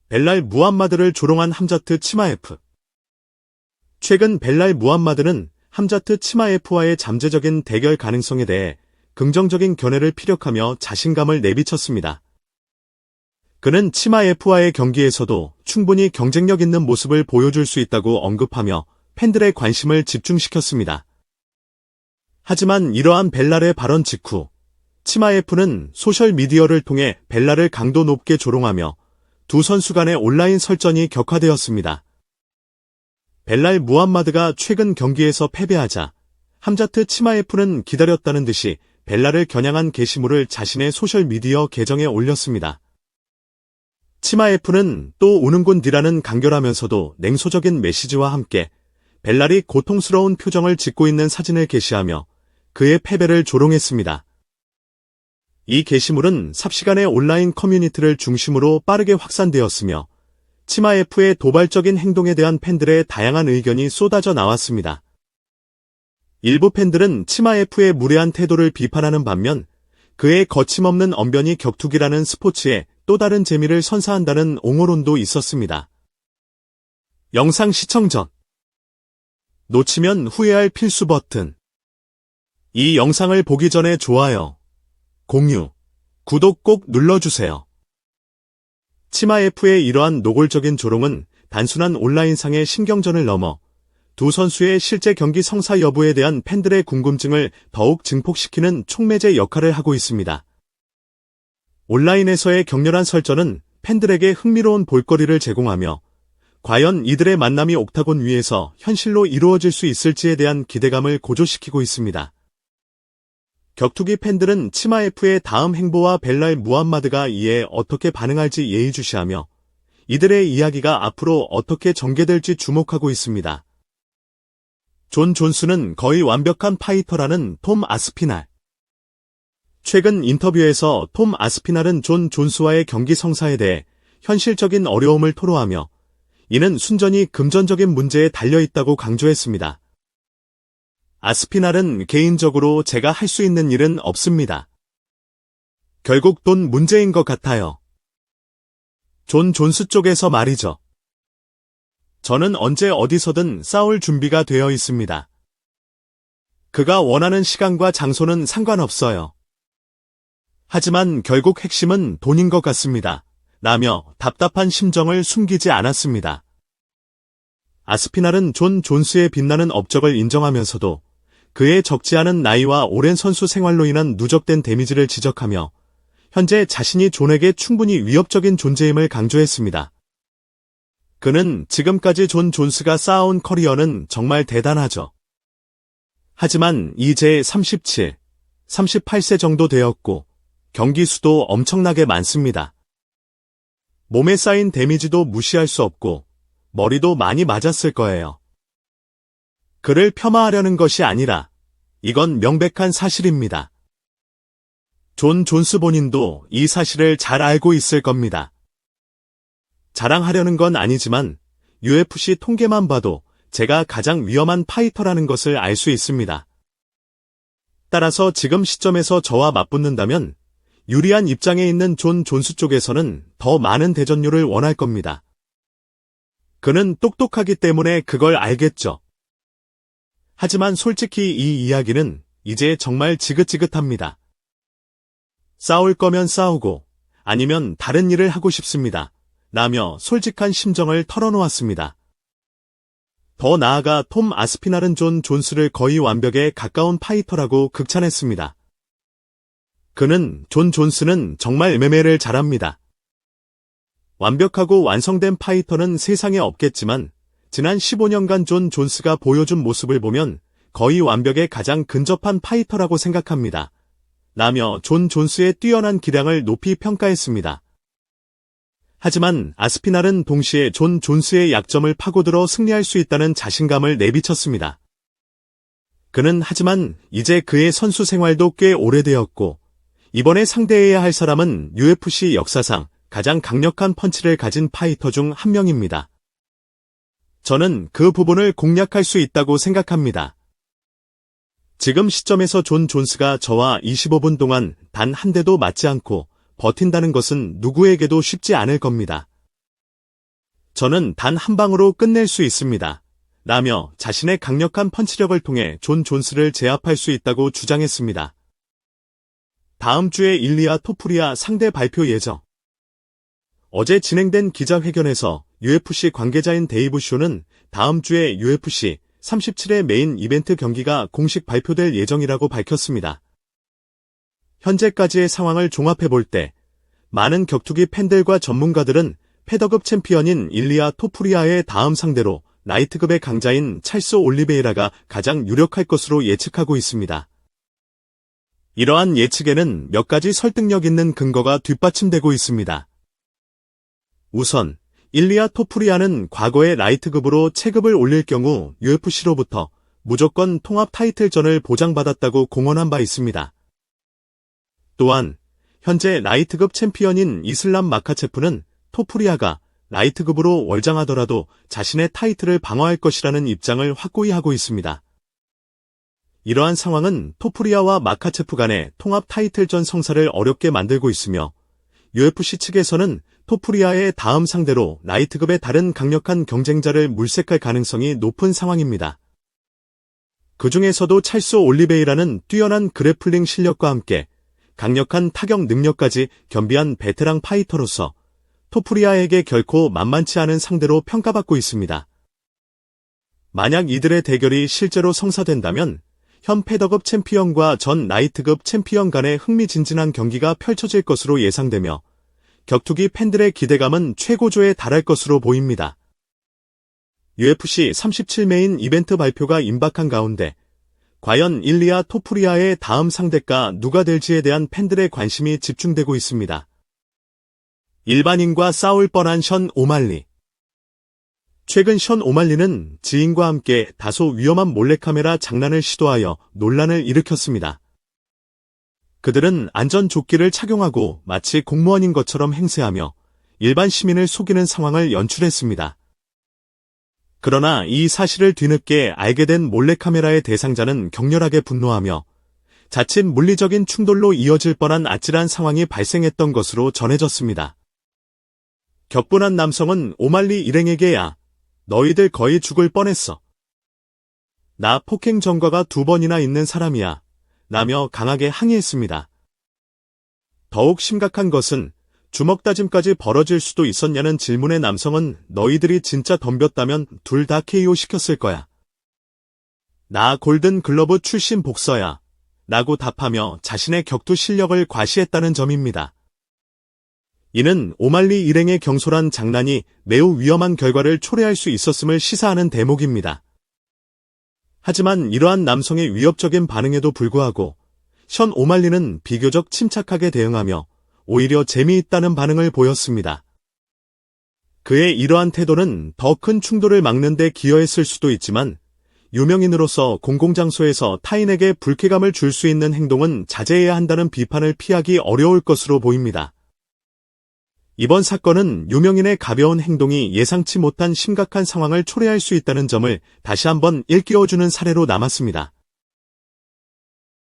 벨랄 무함마드를 조롱한 함자트 치마에프. 최근 벨랄 무함마드는 함자트 치마에프와의 잠재적인 대결 가능성에 대해 긍정적인 견해를 피력하며 자신감을 내비쳤습니다. 그는 치마에프와의 경기에서도 충분히 경쟁력 있는 모습을 보여줄 수 있다고 언급하며 팬들의 관심을 집중시켰습니다. 하지만 이러한 벨랄의 발언 직후 치마에프는 소셜미디어를 통해 벨랄을 강도 높게 조롱하며 두 선수 간의 온라인 설전이 격화되었습니다. 벨랄 무함마드가 최근 경기에서 패배하자 함자트 치마에프는 기다렸다는 듯이 벨랄을 겨냥한 게시물을 자신의 소셜미디어 계정에 올렸습니다. 치마에프는 또 우는군디라는 간결하면서도 냉소적인 메시지와 함께 벨랄이 고통스러운 표정을 짓고 있는 사진을 게시하며 그의 패배를 조롱했습니다. 이 게시물은 삽시간에 온라인 커뮤니티를 중심으로 빠르게 확산되었으며 치마에프의 도발적인 행동에 대한 팬들의 다양한 의견이 쏟아져 나왔습니다. 일부 팬들은 치마에프의 무례한 태도를 비판하는 반면 그의 거침없는 언변이 격투기라는 스포츠에 또 다른 재미를 선사한다는 옹호론도 있었습니다. 영상 시청 전 놓치면 후회할 필수 버튼. 이 영상을 보기 전에 좋아요, 공유, 구독 꼭 눌러주세요. 치마에프의 이러한 노골적인 조롱은 단순한 온라인상의 신경전을 넘어 두 선수의 실제 경기 성사 여부에 대한 팬들의 궁금증을 더욱 증폭시키는 촉매제 역할을 하고 있습니다. 온라인에서의 격렬한 설전은 팬들에게 흥미로운 볼거리를 제공하며 과연 이들의 만남이 옥타곤 위에서 현실로 이루어질 수 있을지에 대한 기대감을 고조시키고 있습니다. 격투기 팬들은 치마에프의 다음 행보와 벨랄 무함마드가 이에 어떻게 반응할지 예의주시하며 이들의 이야기가 앞으로 어떻게 전개될지 주목하고 있습니다. 존 존스는 거의 완벽한 파이터라는 톰 아스피날. 최근 인터뷰에서 톰 아스피날은 존 존스와의 경기 성사에 대해 현실적인 어려움을 토로하며 이는 순전히 금전적인 문제에 달려있다고 강조했습니다. 아스피날은 개인적으로 제가 할 수 있는 일은 없습니다. 결국 돈 문제인 것 같아요. 존 존스 쪽에서 말이죠. 저는 언제 어디서든 싸울 준비가 되어 있습니다. 그가 원하는 시간과 장소는 상관없어요. 하지만 결국 핵심은 돈인 것 같습니다. 라며 답답한 심정을 숨기지 않았습니다. 아스피날은 존 존스의 빛나는 업적을 인정하면서도 그의 적지 않은 나이와 오랜 선수 생활로 인한 누적된 데미지를 지적하며 현재 자신이 존에게 충분히 위협적인 존재임을 강조했습니다. 그는 지금까지 존 존스가 쌓아온 커리어는 정말 대단하죠. 하지만 이제 37, 38세 정도 되었고 경기 수도 엄청나게 많습니다. 몸에 쌓인 데미지도 무시할 수 없고 머리도 많이 맞았을 거예요. 그를 폄하하려는 것이 아니라 이건 명백한 사실입니다. 존 존스 본인도 이 사실을 잘 알고 있을 겁니다. 자랑하려는 건 아니지만 UFC 통계만 봐도 제가 가장 위험한 파이터라는 것을 알 수 있습니다. 따라서 지금 시점에서 저와 맞붙는다면 유리한 입장에 있는 존 존스 쪽에서는 더 많은 대전료를 원할 겁니다. 그는 똑똑하기 때문에 그걸 알겠죠. 하지만 솔직히 이 이야기는 이제 정말 지긋지긋합니다. 싸울 거면 싸우고 아니면 다른 일을 하고 싶습니다. 라며 솔직한 심정을 털어놓았습니다. 더 나아가 톰 아스피날은 존 존스를 거의 완벽에 가까운 파이터라고 극찬했습니다. 그는 존 존스는 정말 MMA를 잘합니다. 완벽하고 완성된 파이터는 세상에 없겠지만 지난 15년간 존 존스가 보여준 모습을 보면 거의 완벽에 가장 근접한 파이터라고 생각합니다. 라며 존 존스의 뛰어난 기량을 높이 평가했습니다. 하지만 아스피날은 동시에 존 존스의 약점을 파고들어 승리할 수 있다는 자신감을 내비쳤습니다. 그는 하지만 이제 그의 선수 생활도 꽤 오래되었고 이번에 상대해야 할 사람은 UFC 역사상 가장 강력한 펀치를 가진 파이터 중 한 명입니다. 저는 그 부분을 공략할 수 있다고 생각합니다. 지금 시점에서 존 존스가 저와 25분 동안 단 한 대도 맞지 않고 버틴다는 것은 누구에게도 쉽지 않을 겁니다. 저는 단 한 방으로 끝낼 수 있습니다. 라며 자신의 강력한 펀치력을 통해 존 존스를 제압할 수 있다고 주장했습니다. 다음 주에 일리아 토푸리아 상대 발표 예정. 어제 진행된 기자회견에서 UFC 관계자인 데이브 쇼는 다음 주에 UFC 37의 메인 이벤트 경기가 공식 발표될 예정이라고 밝혔습니다. 현재까지의 상황을 종합해볼 때 많은 격투기 팬들과 전문가들은 패더급 챔피언인 일리아 토푸리아의 다음 상대로 라이트급의 강자인 찰스 올리베이라가 가장 유력할 것으로 예측하고 있습니다. 이러한 예측에는 몇 가지 설득력 있는 근거가 뒷받침되고 있습니다. 우선 일리아 토푸리아는 과거에 라이트급으로 체급을 올릴 경우 UFC로부터 무조건 통합 타이틀전을 보장받았다고 공언한 바 있습니다. 또한 현재 라이트급 챔피언인 이슬람 마카체프는 토푸리아가 라이트급으로 월장하더라도 자신의 타이틀을 방어할 것이라는 입장을 확고히 하고 있습니다. 이러한 상황은 토푸리아와 마카체프 간의 통합 타이틀전 성사를 어렵게 만들고 있으며 UFC 측에서는 토푸리아의 다음 상대로 라이트급의 다른 강력한 경쟁자를 물색할 가능성이 높은 상황입니다. 그 중에서도 찰스 올리베이라는 뛰어난 그래플링 실력과 함께 강력한 타격 능력까지 겸비한 베테랑 파이터로서 토푸리아에게 결코 만만치 않은 상대로 평가받고 있습니다. 만약 이들의 대결이 실제로 성사된다면 현 패더급 챔피언과 전 라이트급 챔피언 간의 흥미진진한 경기가 펼쳐질 것으로 예상되며 격투기 팬들의 기대감은 최고조에 달할 것으로 보입니다. UFC 37 메인 이벤트 발표가 임박한 가운데 과연 일리아 토푸리아의 다음 상대가 누가 될지에 대한 팬들의 관심이 집중되고 있습니다. 일반인과 싸울 뻔한 션 오말리. 최근 션 오말리는 지인과 함께 다소 위험한 몰래카메라 장난을 시도하여 논란을 일으켰습니다. 그들은 안전조끼를 착용하고 마치 공무원인 것처럼 행세하며 일반 시민을 속이는 상황을 연출했습니다. 그러나 이 사실을 뒤늦게 알게 된 몰래카메라의 대상자는 격렬하게 분노하며 자칫 물리적인 충돌로 이어질 뻔한 아찔한 상황이 발생했던 것으로 전해졌습니다. 격분한 남성은 오말리 일행에게 야, 너희들 거의 죽을 뻔했어. 나 폭행 전과가 2번이나 있는 사람이야. 라며 강하게 항의했습니다. 더욱 심각한 것은 주먹 다짐까지 벌어질 수도 있었냐는 질문에 남성은 너희들이 진짜 덤볐다면 둘 다 KO 시켰을 거야. 나 골든 글러브 출신 복서야. 라고 답하며 자신의 격투 실력을 과시했다는 점입니다. 이는 오말리 일행의 경솔한 장난이 매우 위험한 결과를 초래할 수 있었음을 시사하는 대목입니다. 하지만 이러한 남성의 위협적인 반응에도 불구하고 션 오말리는 비교적 침착하게 대응하며 오히려 재미있다는 반응을 보였습니다. 그의 이러한 태도는 더 큰 충돌을 막는 데 기여했을 수도 있지만 유명인으로서 공공장소에서 타인에게 불쾌감을 줄 수 있는 행동은 자제해야 한다는 비판을 피하기 어려울 것으로 보입니다. 이번 사건은 유명인의 가벼운 행동이 예상치 못한 심각한 상황을 초래할 수 있다는 점을 다시 한번 일깨워주는 사례로 남았습니다.